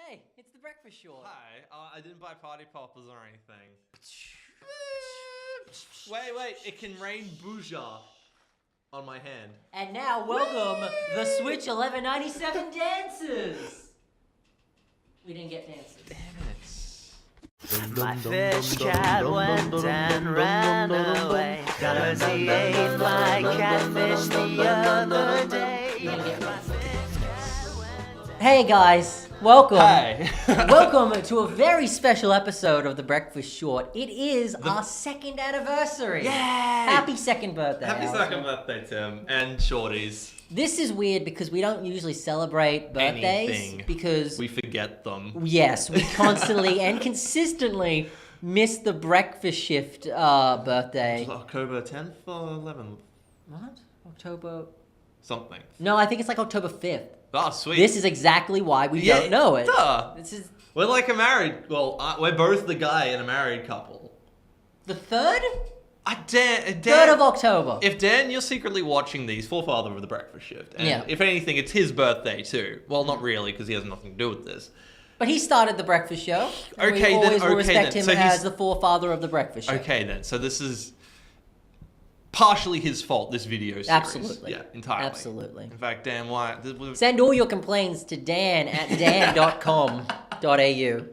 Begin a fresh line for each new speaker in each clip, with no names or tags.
Hey, it's the breakfast short.
Hi, I didn't buy party poppers or anything. Wait, it can rain bouja on my hand.
And now, welcome the Switch 1197 dancers. We didn't get dancers.
Damn it.
My fish cat went and ran away, 'cause he ate my catfish the other day.
Hey guys, welcome.
Hi.
Welcome to a very special episode of the Breakfast Short. It is our second anniversary.
Yay!
Happy second birthday.
Happy
Alison.
second birthday, Tim. And shorties.
This is weird because we don't usually celebrate birthdays
Anything.
because
We forget them.
yes, we constantly and consistently miss the breakfast shift birthday.
October 10th or 11th?
What? October?
Something.
No, I think it's like October 5th.
Oh, sweet.
This is exactly why we don't know it.
Duh.
This is
We're like a married... Well, we're both the guy in a married couple.
the 3rd?
Dan,
3rd of October.
If Dan, you're secretly watching these, forefather of the breakfast shift. And
Yeah.
if anything, it's his birthday too. Well, not really, because he has nothing to do with this.
But he started the breakfast show. And
Okay,
we
then-
always will
okay,
respect
then.
him
So he's-
as the forefather of the breakfast show.
Okay, then. So this is partially his fault, this video series.
Absolutely.
Yeah, entirely.
Absolutely.
In fact, Dan, why...
Send all your complaints to dan@dan.com.au.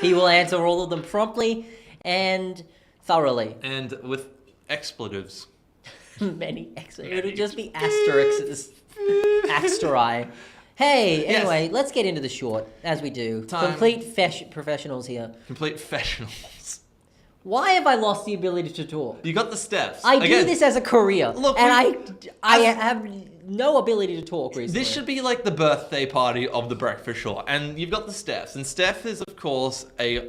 He will answer all of them promptly and thoroughly.
And with expletives.
Many extra. It'll just be asterisks. Asterisk. Hey,
Yes.
anyway, let's get into the short, as we do.
Time.
Complete professionals here.
Complete professionals.
Why have I lost the ability to talk?
You got the steps.
I do
Again,
this as a career,
Look,
and I have no ability to talk recently.
This should be like the birthday party of the breakfast show. And you've got the Steph. And Steph is, of course, a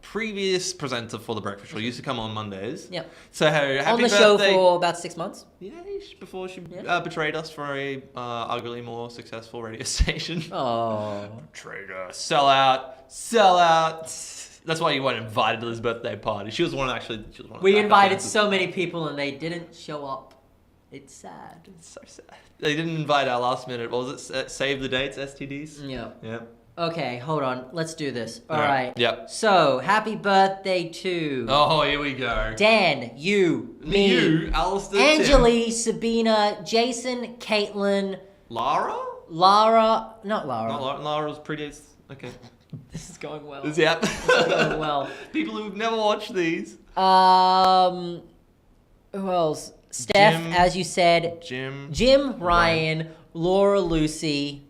previous presenter for the breakfast show. Used to come on Mondays.
Yep.
So happy
on the
birthday.
show for about 6 months.
Yeah, before she
Yeah.
betrayed us for a arguably more successful radio station.
Oh.
Betrayed us. Sell out. That's why you weren't invited to this birthday party. She was one actually. She was one of
We
the
invited
dancers.
so many people and they didn't show up. It's sad.
It's so sad. They didn't invite our last minute. What was it? Save the dates, STDs.
Yeah.
Yeah.
Okay, hold on. Let's do this. All
All right.
right.
Yep.
So, happy birthday to
Oh, here we go.
Dan, you, me,
You, Alistair, Tim.
Angeli, Sabina, Jason, Caitlin,
Lara?
Lara. Not Lara.
Not Lara. Lara's pretty. Okay.
This is going well.
Yep.
going well.
People who've never watched these.
Who else? Steph,
Jim.
as you said.
Jim.
Ryan, Laura, Lucy.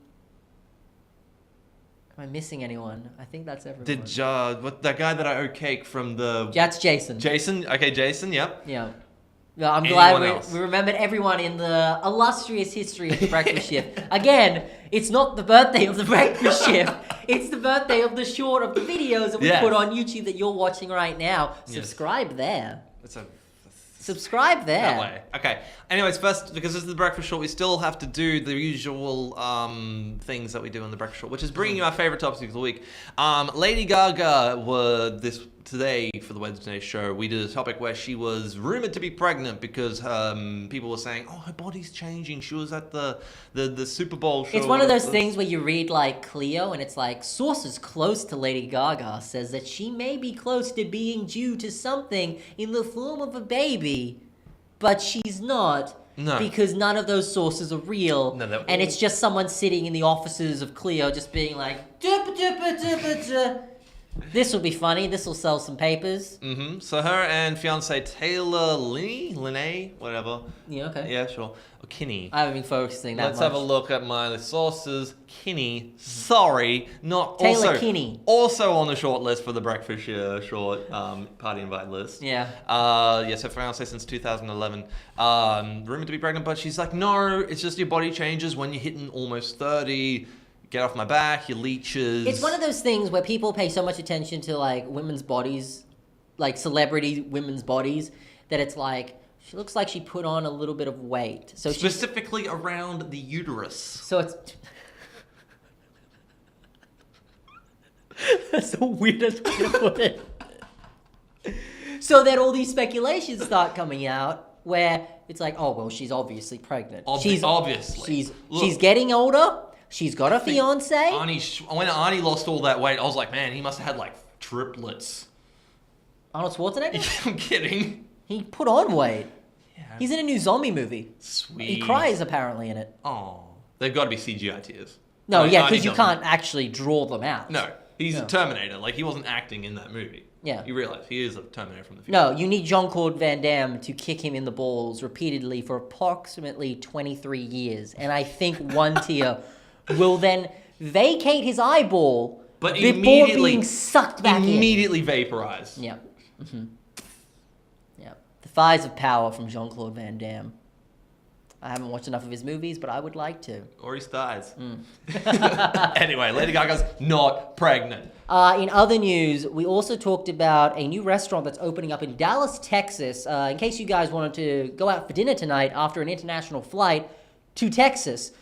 Am I missing anyone? I think that's everyone.
What that guy that I owe cake from the
That's Jason.
Jason? Okay, Jason. Yep.
Yeah. Well, I'm
Anyone
glad
else?
we remembered everyone in the illustrious history of the breakfast shift. Again, it's not the birthday of the breakfast shift. It's the birthday of the short of the videos that we
Yes.
put on YouTube that you're watching right now.
Yes.
Subscribe there.
It's a
Subscribe there.
that way. Okay. Anyways, first, because this is the breakfast show, we still have to do the usual things that we do in the breakfast show, which is bringing you our favorite topics of the week. Lady Gaga today for the Wednesday show. We did a topic where she was rumored to be pregnant because people were saying, "Oh, her body's changing." She was at the Super Bowl show.
It's one of those things where you read like Clio and it's like sources close to Lady Gaga says that she may be close to being due to something in the form of a baby, but she's not.
No.
Because none of those sources are real.
No, they're
and
all-
it's just someone sitting in the offices of Clio just being like, "Dupa, dupa, dupa, dupa." This will be funny. This will sell some papers.
Mm-hmm. So her and fiance Taylor Linney, whatever.
Yeah, okay.
Yeah, sure. Or Kinney.
I haven't been focusing that
Let's
much.
have a look at my sources. Kinney, sorry, not
Taylor
also
Kinney.
Also on the short list for the breakfast short party invite list.
Yeah.
So fiance since 2011. Rumored to be pregnant, but she's like, no, it's just your body changes when you're hitting almost 30. Get off my back, your leeches.
It's one of those things where people pay so much attention to like women's bodies, like celebrity women's bodies, that it's like she looks like she put on a little bit of weight. So she's
specifically around the uterus.
so it's that's the weirdest way to put it. So then all these speculations start coming out where it's like, oh well, she's obviously pregnant.
Obviously.
She's
Look.
she's getting older. She's got a fiance.
When Arnie lost all that weight, I was like, man, he must have had like triplets.
Arnold Schwarzenegger?
I'm kidding.
He put on weight.
Yeah.
He's in a new zombie movie.
Sweet.
He cries apparently in it.
Oh, they've got to be CGI tears.
No,
Like,
yeah,
Arnie
because you
doesn't.
can't actually draw them out.
No, he's
No.
a Terminator. Like, he wasn't acting in that movie.
Yeah.
You realize he is a Terminator from the future.
No, you need Jean-Claude Van Damme to kick him in the balls repeatedly for approximately 23 years. And I think one tear will then vacate his eyeball
But
before
immediately
being sucked back in.
Immediately vaporize.
Yeah. Mm-hmm. Yeah. The thighs of power from Jean-Claude Van Damme. I haven't watched enough of his movies, but I would like to.
Or his thighs. Anyway, Lady Gaga's not pregnant.
In other news, we also talked about a new restaurant that's opening up in Dallas, Texas. In case you guys wanted to go out for dinner tonight after an international flight to Texas,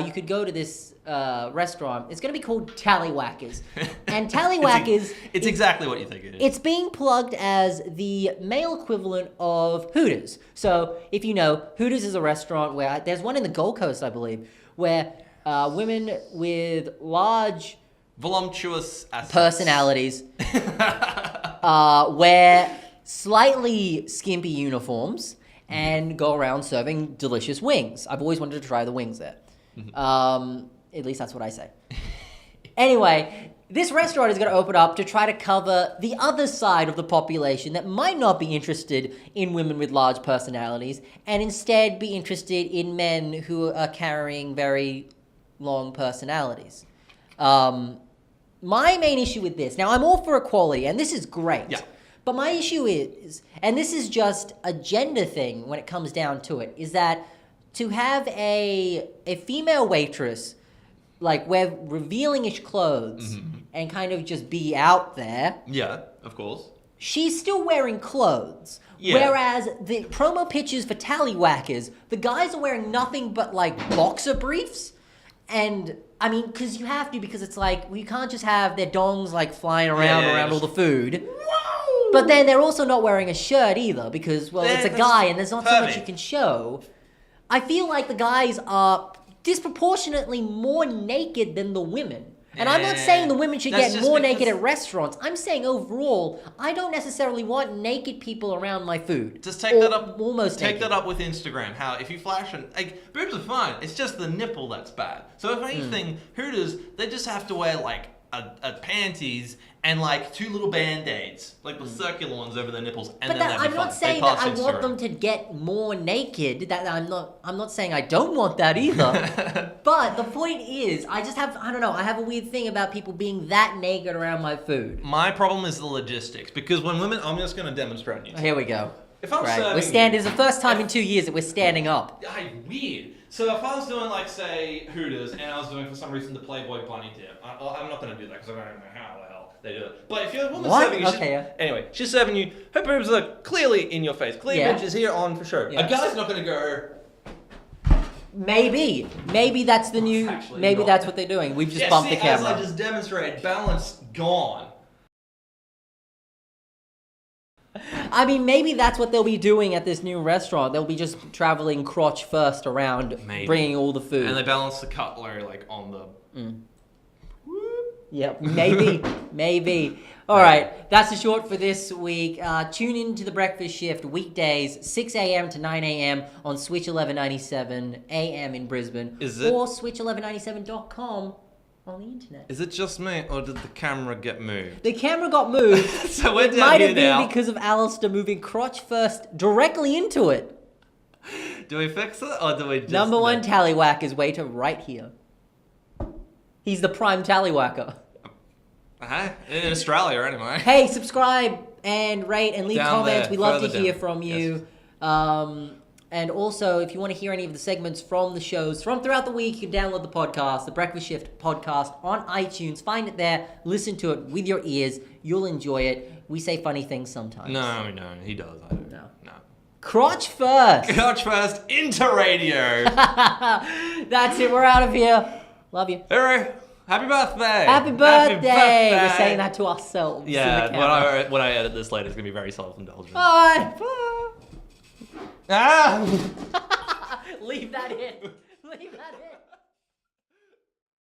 you could go to this restaurant. It's going to be called Tallywhackers. And Tallywhackers...
It's exactly what you think it is.
It's being plugged as the male equivalent of Hooters. So, if you know, Hooters is a restaurant where... There's one in the Gold Coast, I believe, where women with large...
Voluptuous assets.
personalities wear slightly skimpy uniforms and go around serving delicious wings. I've always wanted to try the wings there. At least that's what I say. Anyway, this restaurant is going to open up to try to cover the other side of the population that might not be interested in women with large personalities and instead be interested in men who are carrying very long personalities. My main issue with this, now I'm all for equality, and this is great.
Yeah.
But my issue is, and this is just a gender thing when it comes down to it, is that to have a female waitress, like, wear revealing-ish clothes and kind of just be out there,
Yeah, of course.
she's still wearing clothes.
Yeah.
Whereas the promo pictures for Tallywhackers, the guys are wearing nothing but, like, boxer briefs. And, I mean, because you have to, because it's like, well, you can't just have their dongs, like, flying around
yeah,
all the food.
Whoa!
But then they're also not wearing a shirt either, because, well, it's a
That's
guy and there's not so much
perfect.
you can show. I feel like the guys are disproportionately more naked than the women. And I'm not saying the women should
That's
get
just
more
because-
naked at restaurants. I'm saying overall, I don't necessarily want naked people around my food.
Just take
Or
that up.
Almost
take
naked.
that up with Instagram. How if you flash and like boobs are fine, it's just the nipple that's bad. So if anything, Hooters they just have to wear like a panties and like two little band-aids, like the circular ones over their nipples, and
But
then
I'm not saying that I want them to get more naked. That I'm not saying I don't want that either. But the point is, I have a weird thing about people being that naked around my food.
My problem is the logistics because when women, I'm just going to demonstrate on you.
Here we go.
If I'm
Right.
serving
We're standing.
you-
It's the first time in 2 years that we're standing up.
Weird. So if I was doing like say Hooters and I was doing for some reason the Playboy bunny dip, I'm not going to do that because I don't know how the hell they do it. But if you're a woman
What?
serving you,
Okay, yeah.
anyway, she's serving you. Her boobs are clearly in your face. Cleavage
Yeah.
is here on for sure.
Yeah.
A guy's not going to go.
Maybe that's the new.
Actually
Maybe
not.
that's what they're doing. We've just
Yeah,
bumped
see,
the camera.
as I just demonstrated, balance gone.
I mean, maybe that's what they'll be doing at this new restaurant. They'll be just traveling crotch first around,
Maybe.
bringing all the food.
And they balance the cutlery like on the.
Yeah, maybe. All right, that's the short for this week. Tune in to The Breakfast Shift weekdays, 6 a.m. to 9 a.m. on Switch 1197 a.m. in Brisbane.
Is it-
Or switch1197.com on the internet.
Is it just me or did the camera get moved?
The camera got moved.
So we're
It
down
might
here
have been
now.
because of Alistair moving crotch first directly into it.
Do we fix it or do we just...
Number one tallywhack is waiter right here. He's the prime tallywhacker.
In Australia anyway.
Hey, subscribe and rate and leave
Down
comments.
there,
We love to
further
hear
down.
from you. And also, if you want to hear any of the segments from the shows from throughout the week, you can download the podcast, the Breakfast Shift podcast on iTunes. Find it there. Listen to it with your ears. You'll enjoy it. We say funny things sometimes.
No, he does. I don't.
No.
No.
Crotch first.
Couch first into radio.
That's it. We're out of here. Love you.
Hooray. Happy birthday.
Happy birthday. We're saying that to ourselves. in the
Yeah,
camera.
when I edit this later, it's going to be very self-indulgent.
Bye.
Ah!
Leave that in. Leave that in.